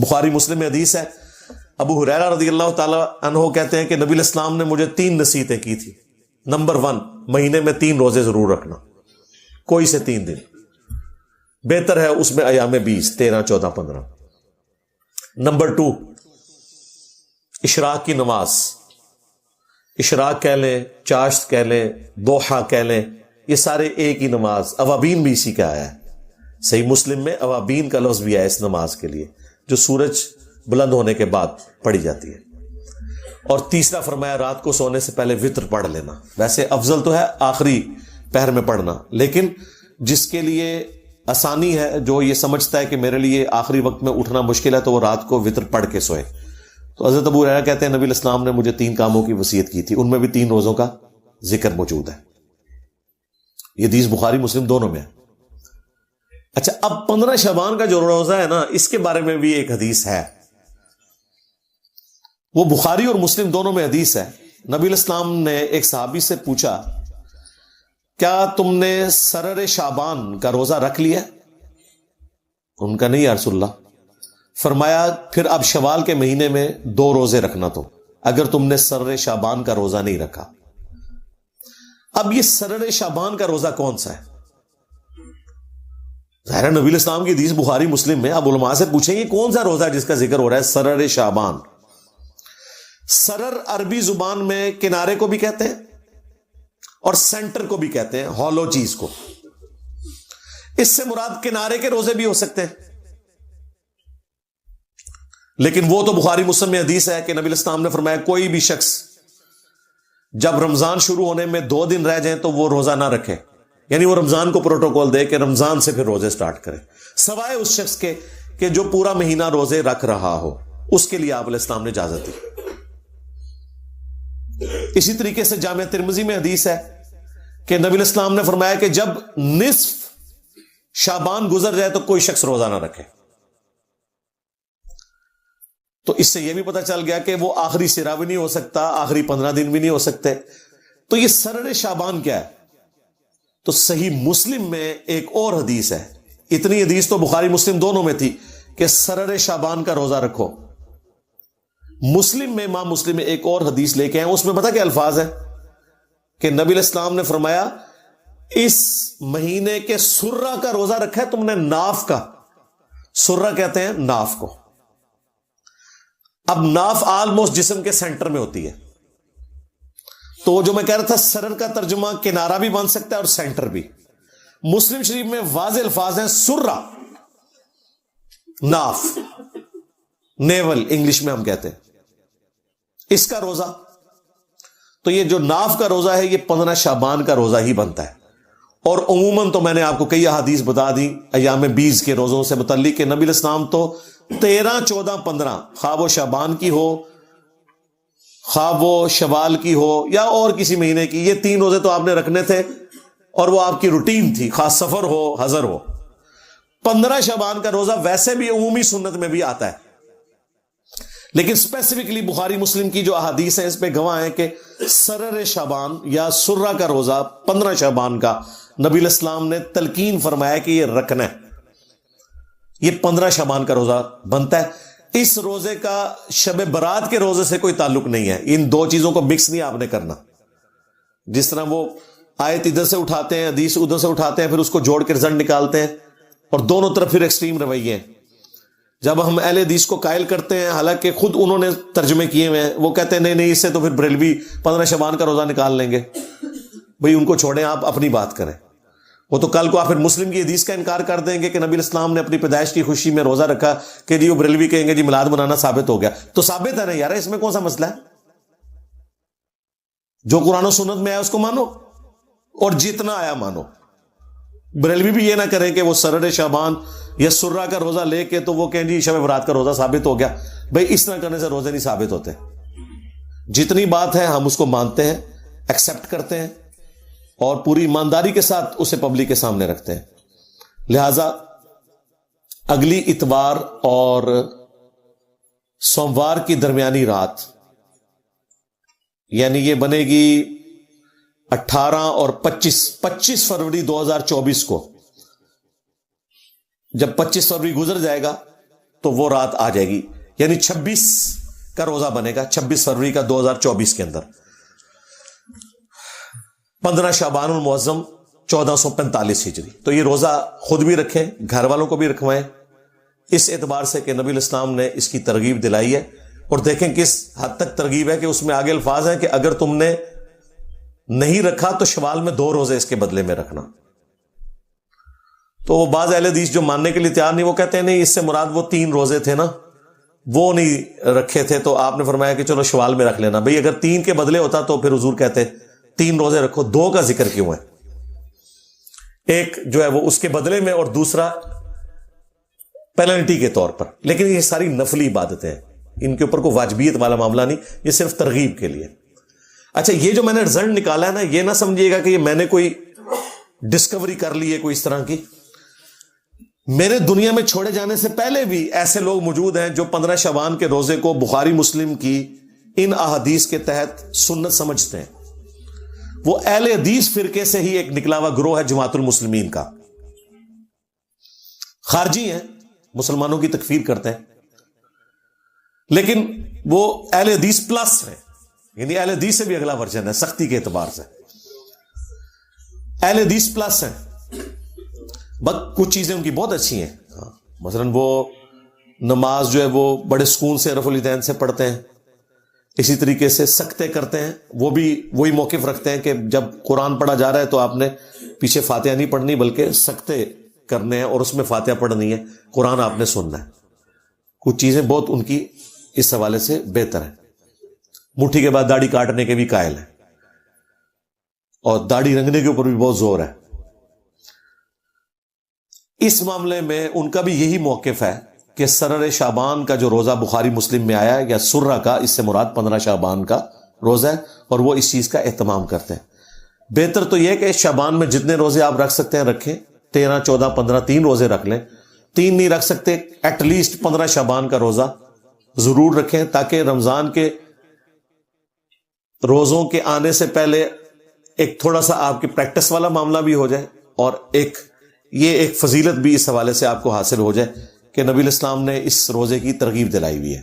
بخاری مسلم میں حدیث ہے، ابو ہریرہ رضی اللہ تعالی عنہ کہتے ہیں کہ نبی علیہ السلام نے مجھے 3 نصیحتیں کی تھی۔ نمبر 1، مہینے میں 3 روزے ضرور رکھنا، کوئی سے 3 دن، بہتر ہے اس میں ایام 20، 13، 14، 15۔ نمبر 2، اشراق کی نماز، اشراق کہہ لیں، چاشت کہہ لیں، دوحہ کہہ لیں، یہ سارے ایک ہی نماز، اوابین بھی اسی کا آیا ہے۔ صحیح مسلم میں اوابین کا لفظ بھی ہے اس نماز کے لیے، جو سورج بلند ہونے کے بعد پڑھی جاتی ہے۔ اور تیسرا فرمایا رات کو سونے سے پہلے وتر پڑھ لینا۔ ویسے افضل تو ہے آخری پہر میں پڑھنا، لیکن جس کے لیے آسانی ہے، جو یہ سمجھتا ہے کہ میرے لیے آخری وقت میں اٹھنا مشکل ہے، تو وہ رات کو وتر پڑھ کے سوئے۔ تو حضرت ابو ہریرہ کہتے ہیں نبی علیہ السلام نے مجھے 3 کاموں کی وصیت کی تھی، ان میں بھی 3 روزوں کا ذکر موجود ہے۔ یہ حدیث بخاری مسلم دونوں میں ہے۔ اچھا، اب 15 شعبان کا جو روزہ ہے نا، اس کے بارے میں بھی ایک حدیث ہے، وہ بخاری اور مسلم دونوں میں حدیث ہے۔ نبی علیہ السلام نے ایک صحابی سے پوچھا، کیا تم نے سرر شعبان کا روزہ رکھ لیا؟ ان کا نہیں یا رسول اللہ۔ فرمایا پھر اب شوال کے مہینے میں 2 روزے رکھنا، تو اگر تم نے سرر شعبان کا روزہ نہیں رکھا۔ اب یہ سرر شعبان کا روزہ کون سا ہے؟ ظاہر نبی علیہ السلام کی حدیث بخاری مسلم میں، اب علماء سے پوچھیں یہ کون سا روزہ ہے جس کا ذکر ہو رہا ہے سرر شعبان؟ سرر عربی زبان میں کنارے کو بھی کہتے ہیں اور سینٹر کو بھی کہتے ہیں، ہالو چیز کو۔ اس سے مراد کنارے کے روزے بھی ہو سکتے ہیں، لیکن وہ تو بخاری مسلم میں حدیث ہے کہ نبی علیہ السلام نے فرمایا کوئی بھی شخص جب رمضان شروع ہونے میں 2 دن رہ جائیں تو وہ روزہ نہ رکھے، یعنی وہ رمضان کو پروٹوکول دے کہ رمضان سے پھر روزے سٹارٹ کرے، سوائے اس شخص کے کہ جو پورا مہینہ روزے رکھ رہا ہو، اس کے لیے آپ علیہ السلام نے اجازت دی۔ اسی طریقے سے جامع ترمذی میں حدیث ہے کہ نبی علیہ السلام نے فرمایا کہ جب نصف شعبان گزر جائے تو کوئی شخص روزہ نہ رکھے۔ تو اس سے یہ بھی پتہ چل گیا کہ وہ آخری سرا بھی نہیں ہو سکتا، آخری 15 دن بھی نہیں ہو سکتے۔ تو یہ سرر شعبان کیا ہے؟ تو صحیح مسلم میں ایک اور حدیث ہے، اتنی حدیث تو بخاری مسلم دونوں میں تھی کہ سرر شعبان کا روزہ رکھو۔ مسلم میں، امام مسلم میں ایک اور حدیث لے کے آئے، اس میں پتہ کیا الفاظ ہے کہ نبی علیہ السلام نے فرمایا اس مہینے کے سرہ کا روزہ رکھا ہے تم نے، ناف کا، سرہ کہتے ہیں ناف کو۔ اب ناف آلموسٹ جسم کے سینٹر میں ہوتی ہے، تو جو میں کہہ رہا تھا سرر کا ترجمہ کنارہ بھی بن سکتا ہے اور سینٹر بھی۔ مسلم شریف میں واضح الفاظ ہیں سرہ، ناف، نیول انگلش میں ہم کہتے ہیں، اس کا روزہ۔ تو یہ جو ناف کا روزہ ہے یہ 15 شعبان کا روزہ ہی بنتا ہے۔ اور عموماً تو میں نے آپ کو کئی احادیث بتا دی ایام 20 کے روزوں سے متعلق کہ نبی علیہ السلام تو 13، 14، 15 خواہ وہ شعبان کی ہو، خواہ وہ شوال کی ہو یا اور کسی مہینے کی، یہ 3 روزے تو آپ نے رکھنے تھے اور وہ آپ کی روٹین تھی، خاص سفر ہو حضر ہو۔ 15 شعبان کا روزہ ویسے بھی عمومی سنت میں بھی آتا ہے، لیکن اسپیسیفکلی بخاری مسلم کی جو احادیث ہیں اس پہ گواہ ہیں کہ سرر شعبان یا سرہ کا روزہ 15 شعبان کا نبی علیہ السلام نے تلقین فرمایا کہ یہ رکھنا ہے، یہ 15 شعبان کا روزہ بنتا ہے۔ اس روزے کا شب برات کے روزے سے کوئی تعلق نہیں ہے، ان 2 چیزوں کو مکس نہیں آپ نے کرنا۔ جس طرح وہ آیت ادھر سے اٹھاتے ہیں، حدیث ادھر سے اٹھاتے ہیں، پھر اس کو جوڑ کے رزلٹ نکالتے ہیں، اور دونوں طرف پھر ایکسٹریم رویے ہیں۔ جب ہم اہل حدیث کو قائل کرتے ہیں، حالانکہ خود انہوں نے ترجمے کیے ہوئے ہیں، وہ کہتے ہیں نہیں نہیں، اس سے تو پھر بریلوی 15 شعبان کا روزہ نکال لیں گے۔ بھئی ان کو چھوڑیں، آپ اپنی بات کریں۔ وہ تو کل کو آپ پھر مسلم کی حدیث کا انکار کر دیں گے کہ نبی علیہ السلام نے اپنی پیدائش کی خوشی میں روزہ رکھا کہ جی وہ بریلوی کہیں گے جی میلاد منانا ثابت ہو گیا۔ تو ثابت ہے نا یار، اس میں کون سا مسئلہ ہے؟ جو قرآن و سنت میں آیا اس کو مانو اور جتنا آیا مانو۔ بریلوی بھی یہ نہ کریں کہ وہ سرر شعبان یا سرہ کا روزہ لے کے تو وہ کہیں جی شب برات کا روزہ ثابت ہو گیا۔ بھئی اس طرح کرنے سے روزے نہیں ثابت ہوتے۔ جتنی بات ہے ہم اس کو مانتے ہیں، ایکسپٹ کرتے ہیں اور پوری ایمانداری کے ساتھ اسے پبلک کے سامنے رکھتے ہیں۔ لہذا اگلی اتوار اور سوموار کی درمیانی رات، یعنی یہ بنے گی 18 اور 25 فروری 2024 کو، جب 25 فروری گزر جائے گا تو وہ رات آ جائے گی، یعنی 26 کا روزہ بنے گا، 26 فروری کا 2024 کے اندر، 15 شعبان المعظم 1445 ہجری۔ تو یہ روزہ خود بھی رکھیں، گھر والوں کو بھی رکھوائیں، اس اعتبار سے کہ نبی الاسلام نے اس کی ترغیب دلائی ہے۔ اور دیکھیں کس حد تک ترغیب ہے کہ اس میں آگے الفاظ ہیں کہ اگر تم نے نہیں رکھا تو شوال میں 2 روزے اس کے بدلے میں رکھنا۔ تو وہ بعض اہل حدیث جو ماننے کے لیے تیار نہیں، وہ کہتے ہیں نہیں، اس سے مراد وہ 3 روزے تھے نا، وہ نہیں رکھے تھے، تو آپ نے فرمایا کہ چلو شوال میں رکھ لینا۔ بھئی اگر 3 کے بدلے ہوتا تو پھر حضور کہتے 3 روزے رکھو، 2 کا ذکر کیوں ہے؟ ایک جو ہے وہ اس کے بدلے میں اور دوسرا پینلٹی کے طور پر۔ لیکن یہ ساری نفلی عبادتیں ہیں، ان کے اوپر کوئی واجبیت والا معاملہ نہیں، یہ صرف ترغیب کے لیے۔ اچھا، یہ جو میں نے رزلٹ نکالا ہے نا، یہ نہ سمجھیے گا کہ یہ میں نے کوئی ڈسکوری کر لی ہے کوئی اس طرح کی۔ میرے دنیا میں چھوڑے جانے سے پہلے بھی ایسے لوگ موجود ہیں جو 15 شعبان کے روزے کو بخاری مسلم کی ان احادیث کے تحت سنت سمجھتے ہیں۔ وہ اہل حدیث فرقے سے ہی ایک نکلا ہوا گروہ ہے جماعت المسلمین کا، خارجی ہیں، مسلمانوں کی تکفیر کرتے ہیں، لیکن وہ اہل حدیث پلس ہیں، یعنی اہل حدیث سے بھی اگلا ورژن ہے سختی کے اعتبار سے، اہل حدیث پلس ہیں۔ بس کچھ چیزیں ان کی بہت اچھی ہیں، مثلا وہ نماز جو ہے وہ بڑے سکون سے رفع الیدین سے پڑھتے ہیں، اسی طریقے سے سکتے کرتے ہیں، وہ بھی وہی موقف رکھتے ہیں کہ جب قرآن پڑھا جا رہا ہے تو آپ نے پیچھے فاتحہ نہیں پڑھنی بلکہ سکتے کرنے ہیں اور اس میں فاتحہ پڑھنی ہے، قرآن آپ نے سننا ہے۔ کچھ چیزیں بہت ان کی اس حوالے سے بہتر ہیں۔ مٹھی کے بعد داڑھی کاٹنے کے بھی قائل ہیں، اور داڑھی رنگنے کے اوپر بھی بہت زور ہے۔ اس معاملے میں ان کا بھی یہی موقف ہے کہ سرر شعبان کا جو روزہ بخاری مسلم میں آیا ہے، یا سرہ کا، اس سے مراد 15 شعبان کا روزہ ہے، اور وہ اس چیز کا اہتمام کرتے ہیں۔ بہتر تو یہ کہ شعبان میں جتنے روزے آپ رکھ سکتے ہیں رکھیں، 13 14 15 3 روزے رکھ لیں، 3 نہیں رکھ سکتے ایٹ لیسٹ 15 شعبان کا روزہ ضرور رکھیں، تاکہ رمضان کے روزوں کے آنے سے پہلے ایک تھوڑا سا آپ کی پریکٹس والا معاملہ بھی ہو جائے، اور یہ ایک فضیلت بھی اس حوالے سے آپ کو حاصل ہو جائے کہ نبی الاسلام نے اس روزے کی ترغیب دلائی ہوئی ہے۔